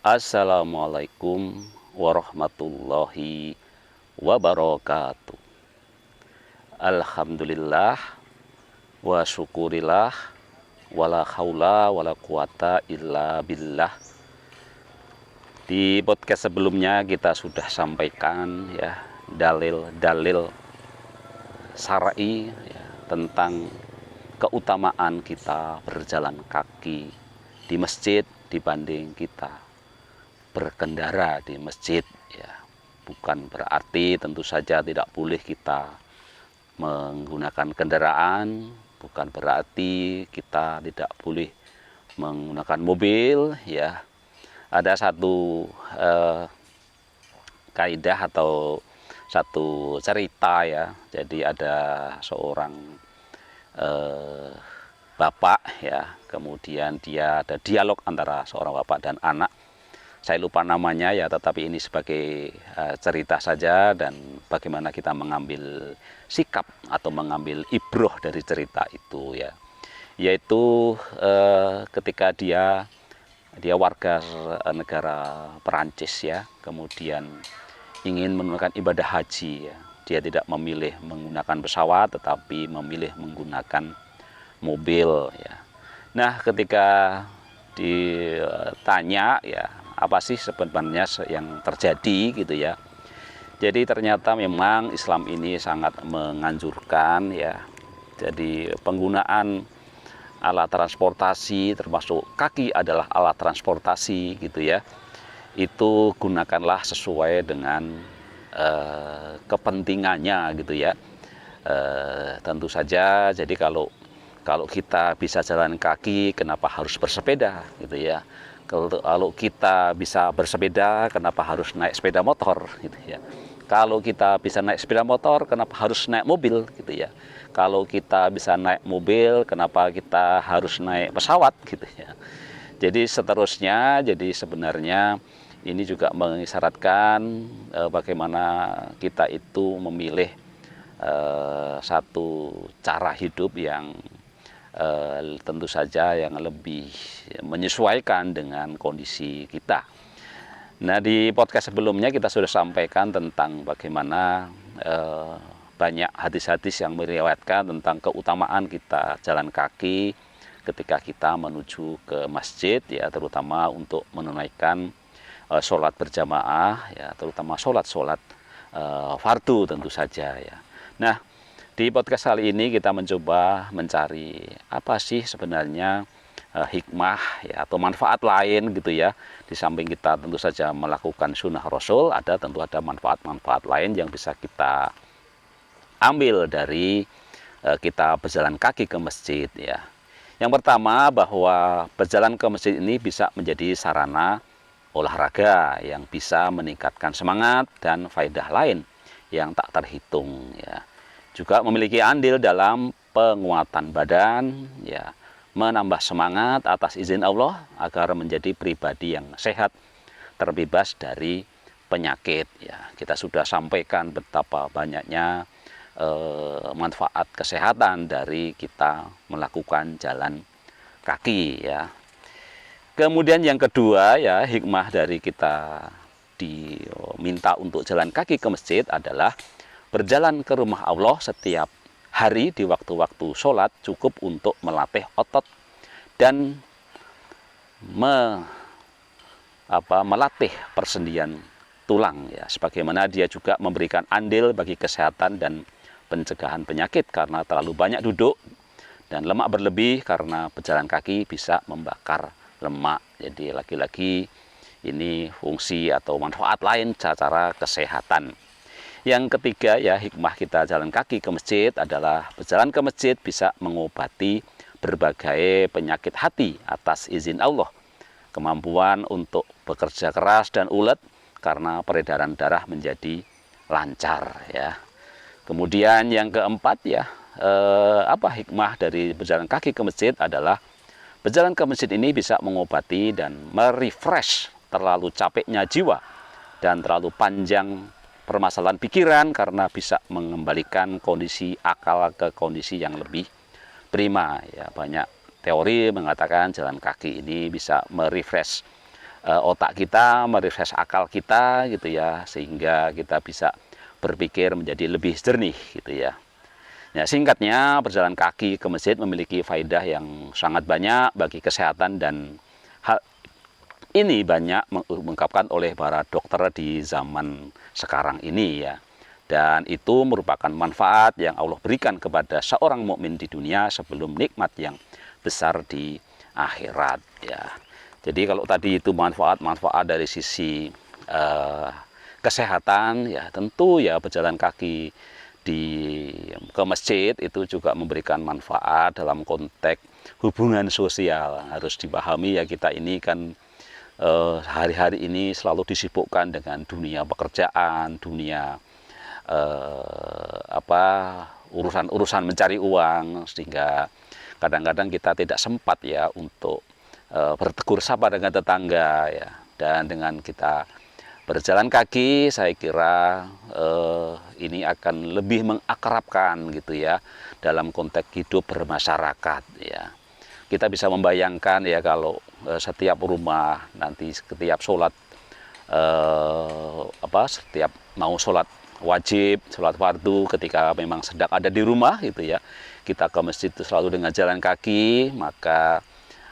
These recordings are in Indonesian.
Assalamualaikum warahmatullahi wabarakatuh. Alhamdulillah wa syukurillah wala haula wala quwata illa billah. Di podcast sebelumnya kita sudah sampaikan ya dalil-dalil syar'i ya, tentang keutamaan kita berjalan kaki di masjid dibanding kita berkendara di masjid ya. Bukan berarti tentu saja tidak boleh kita menggunakan kendaraan, bukan berarti kita tidak boleh menggunakan mobil ya. Ada satu kaidah atau satu cerita ya. Jadi ada seorang bapak ya, kemudian dia ada dialog antara seorang bapak dan anak. Saya lupa namanya ya, tetapi ini sebagai cerita saja dan bagaimana kita mengambil sikap atau mengambil ibroh dari cerita itu ya. Yaitu ketika dia warga negara Perancis ya, kemudian ingin menggunakan ibadah haji ya. Dia tidak memilih menggunakan pesawat tetapi memilih menggunakan mobil ya. Nah, ketika ditanya ya, apa sih sebenarnya yang terjadi gitu ya. Jadi ternyata memang Islam ini sangat menganjurkan ya. Jadi penggunaan alat transportasi termasuk kaki adalah alat transportasi gitu ya. Itu gunakanlah sesuai dengan kepentingannya gitu ya. Tentu saja jadi kalau kita bisa jalan kaki, kenapa harus bersepeda gitu ya. Kalau kita bisa bersepeda, kenapa harus naik sepeda motor gitu ya. Kalau kita bisa naik sepeda motor, kenapa harus naik mobil gitu ya. Kalau kita bisa naik mobil, kenapa kita harus naik pesawat gitu ya. Jadi seterusnya, jadi sebenarnya ini juga mengisyaratkan bagaimana kita itu memilih satu cara hidup yang tentu saja yang lebih menyesuaikan dengan kondisi kita. Nah, di podcast sebelumnya kita sudah sampaikan tentang bagaimana banyak hadis-hadis yang meriwayatkan tentang keutamaan kita jalan kaki ketika kita menuju ke masjid ya, terutama untuk menunaikan sholat berjamaah ya, terutama sholat fardu tentu saja ya. Nah, di podcast kali ini kita mencoba mencari apa sih sebenarnya hikmah ya, atau manfaat lain gitu ya. Di samping kita tentu saja melakukan sunnah Rasul, tentu ada manfaat-manfaat lain yang bisa kita ambil dari kita berjalan kaki ke masjid ya. Yang pertama, bahwa berjalan ke masjid ini bisa menjadi sarana olahraga yang bisa meningkatkan semangat dan faedah lain yang tak terhitung ya. Juga memiliki andil dalam penguatan badan ya, menambah semangat atas izin Allah agar menjadi pribadi yang sehat, terbebas dari penyakit ya. Kita sudah sampaikan betapa banyaknya manfaat kesehatan dari kita melakukan jalan kaki ya. Kemudian yang kedua ya, hikmah dari kita diminta untuk jalan kaki ke masjid adalah berjalan ke rumah Allah setiap hari di waktu-waktu sholat cukup untuk melatih otot dan melatih persendian tulang ya. Sebagaimana dia juga memberikan andil bagi kesehatan dan pencegahan penyakit karena terlalu banyak duduk, dan lemak berlebih karena berjalan kaki bisa membakar lemak. Jadi lagi-lagi ini fungsi atau manfaat lain secara kesehatan. Yang ketiga ya, hikmah kita jalan kaki ke masjid adalah berjalan ke masjid bisa mengobati berbagai penyakit hati atas izin Allah. Kemampuan untuk bekerja keras dan ulet karena peredaran darah menjadi lancar ya. Kemudian yang keempat ya, hikmah dari berjalan kaki ke masjid adalah berjalan ke masjid ini bisa mengobati dan merefresh terlalu capeknya jiwa dan terlalu panjang permasalahan pikiran karena bisa mengembalikan kondisi akal ke kondisi yang lebih prima ya. Banyak teori mengatakan jalan kaki ini bisa merefresh otak kita, merefresh akal kita gitu ya, sehingga kita bisa berpikir menjadi lebih jernih gitu ya. Ya, singkatnya, berjalan kaki ke masjid memiliki faedah yang sangat banyak bagi kesehatan, dan hal ini banyak mengungkapkan oleh para dokter di zaman sekarang ini ya. Dan itu merupakan manfaat yang Allah berikan kepada seorang mukmin di dunia sebelum nikmat yang besar di akhirat ya. Jadi kalau tadi itu manfaat-manfaat dari sisi kesehatan ya, tentu ya berjalan kaki ke masjid itu juga memberikan manfaat dalam konteks hubungan sosial. Harus dipahami ya, kita ini kan hari-hari ini selalu disibukkan dengan dunia pekerjaan, dunia urusan-urusan mencari uang, sehingga kadang-kadang kita tidak sempat ya untuk bertegur sapa dengan tetangga ya. Dan dengan kita berjalan kaki, saya kira ini akan lebih mengakrabkan gitu ya dalam konteks hidup bermasyarakat ya. Kita bisa membayangkan ya, kalau setiap rumah nanti setiap sholat setiap mau sholat wajib, sholat fardu, ketika memang sedang ada di rumah gitu ya, kita ke masjid itu selalu dengan jalan kaki, maka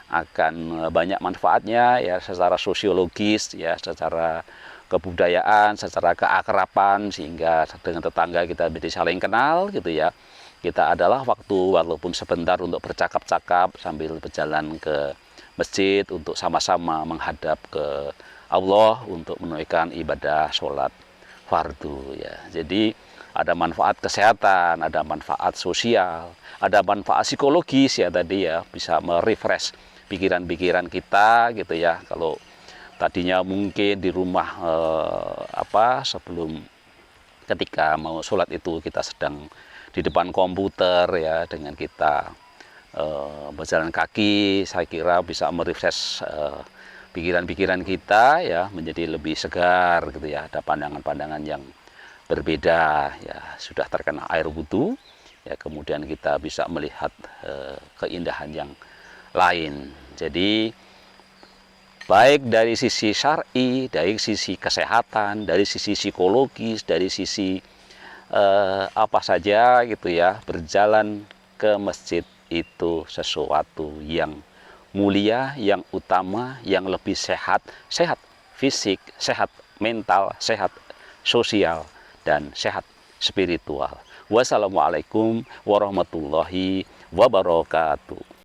akan banyak manfaatnya ya, secara sosiologis ya, secara kebudayaan, secara keakraban, sehingga dengan tetangga kita bisa saling kenal gitu ya. Kita adalah waktu walaupun sebentar untuk bercakap-cakap sambil berjalan ke masjid untuk sama-sama menghadap ke Allah untuk menunaikan ibadah sholat fardu ya. Jadi ada manfaat kesehatan, ada manfaat sosial, ada manfaat psikologis ya tadi ya, bisa merefresh pikiran-pikiran kita gitu ya. Kalau tadinya mungkin di rumah sebelum ketika mau sholat itu kita sedang di depan komputer ya, dengan kita berjalan kaki, saya kira bisa merefresh pikiran-pikiran kita ya, menjadi lebih segar gitu ya, ada pandangan-pandangan yang berbeda ya. Sudah terkena air wudhu ya, kemudian kita bisa melihat keindahan yang lain. Jadi baik dari sisi syar'i, dari sisi kesehatan, dari sisi psikologis, dari sisi apa saja gitu ya, berjalan ke masjid itu sesuatu yang mulia, yang utama, yang lebih sehat, sehat fisik, sehat mental, sehat sosial, dan sehat spiritual. Wassalamualaikum warahmatullahi wabarakatuh.